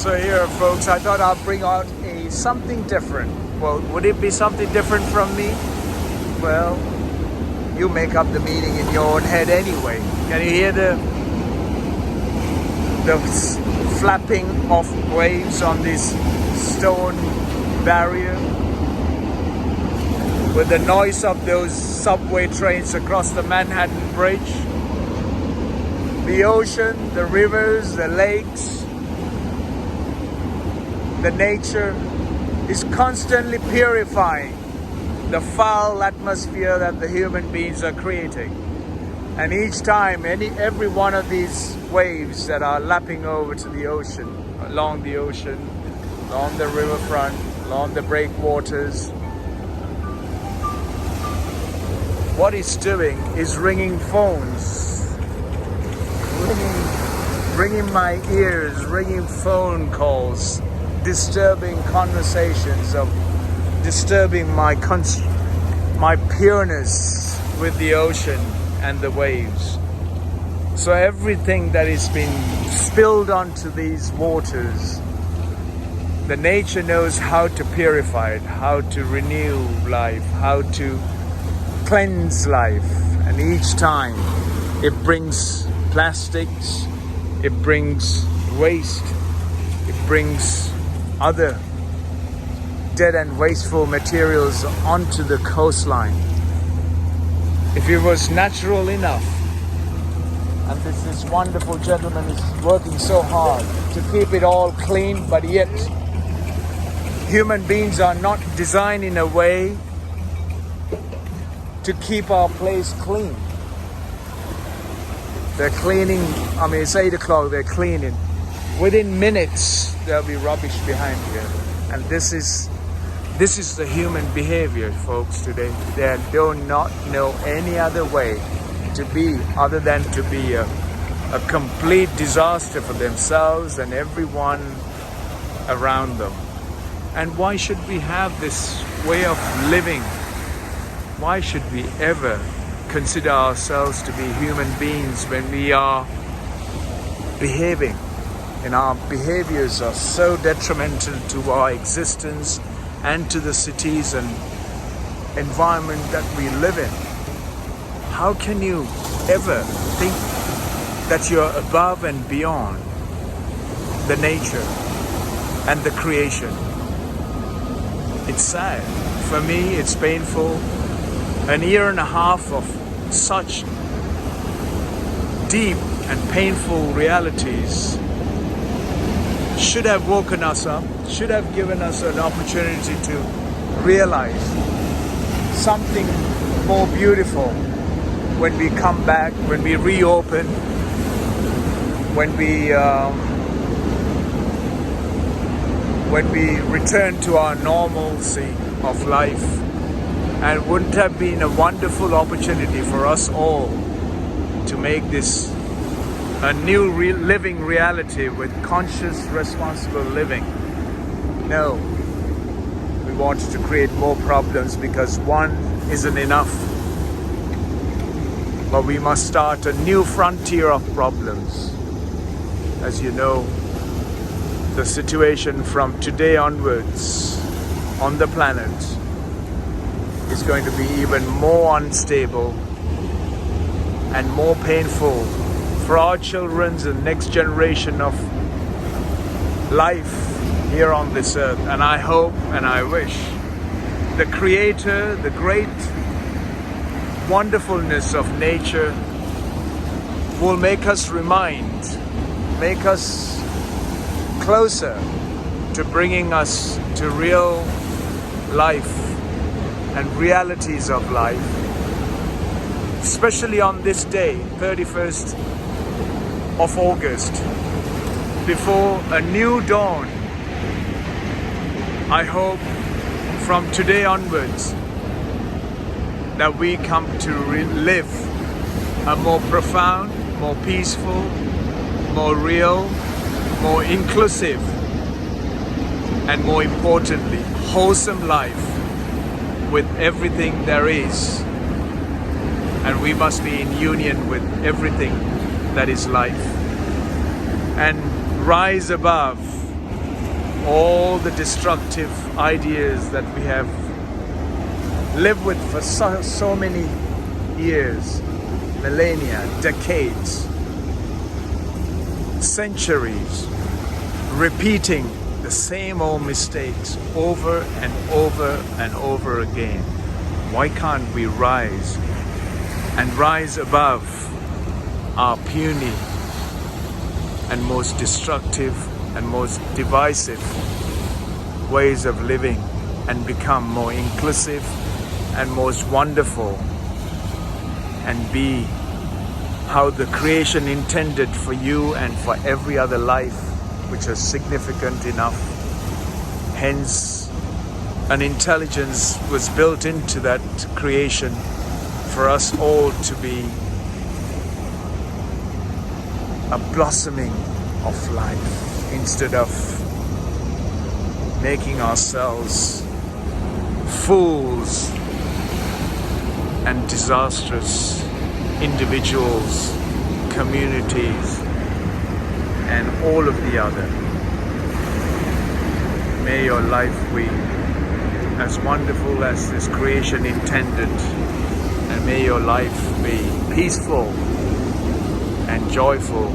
So here, folks, I thought I'd bring out something different. Well, would it be something different from me? Well, you make up the meaning in your own head anyway. Can you hear the flapping of waves on this stone barrier? With the noise of those subway trains across the Manhattan Bridge? The ocean, the rivers, the lakes, the nature is constantly purifying the foul atmosphere that the human beings are creating. And each time, every one of these waves that are lapping over to the ocean, along the riverfront, along the breakwaters, what it's doing is ringing phones, ringing my ears, ringing phone calls, disturbing conversations, of disturbing my pureness with the ocean and the waves. So everything that is been spilled onto these waters, the nature knows how to purify it, how to renew life, how to cleanse life. And each time it brings plastics, it brings waste, it brings other dead and wasteful materials onto the coastline. If it was natural enough, and this wonderful gentleman is working so hard to keep it all clean, but yet human beings are not designed in a way to keep our place clean. They're cleaning, it's 8 o'clock, they're cleaning. Within minutes, there'll be rubbish behind here. And this is the human behavior, folks, today. They do not know any other way to be other than to be a complete disaster for themselves and everyone around them. And why should we have this way of living? Why should we ever consider ourselves to be human beings when we are behaving? And our behaviors are so detrimental to our existence and to the cities and environment that we live in. How can you ever think that you're above and beyond the nature and the creation? It's sad. For me, it's painful. An year and a half of such deep and painful realities should have woken us up, should have given us an opportunity to realize something more beautiful when we come back, when we reopen, when we return to our normalcy of life. And wouldn't have been a wonderful opportunity for us all to make this a new living reality with conscious, responsible living? No. We wanted to create more problems because one isn't enough. But we must start a new frontier of problems. As you know, the situation from today onwards on the planet is going to be even more unstable and more painful for our children and next generation of life here on this earth. And I hope and I wish the Creator, the great wonderfulness of nature will make us make us closer to bringing us to real life and realities of life, especially on this day, 31st of August, before a new dawn. I hope from today onwards that we come to live a more profound, more peaceful, more real, more inclusive, and more importantly, wholesome life with everything there is. And we must be in union with everything that is life and rise above all the destructive ideas that we have lived with for so many years, millennia, decades, centuries, repeating the same old mistakes over and over and over again. Why can't we rise and rise above our puny and most destructive and most divisive ways of living and become more inclusive and most wonderful, and be how the creation intended for you and for every other life which is significant enough. Hence, an intelligence was built into that creation for us all to be a blossoming of life, instead of making ourselves fools and disastrous individuals, communities, and all of the other. May your life be as wonderful as this creation intended, and may your life be peaceful and joyful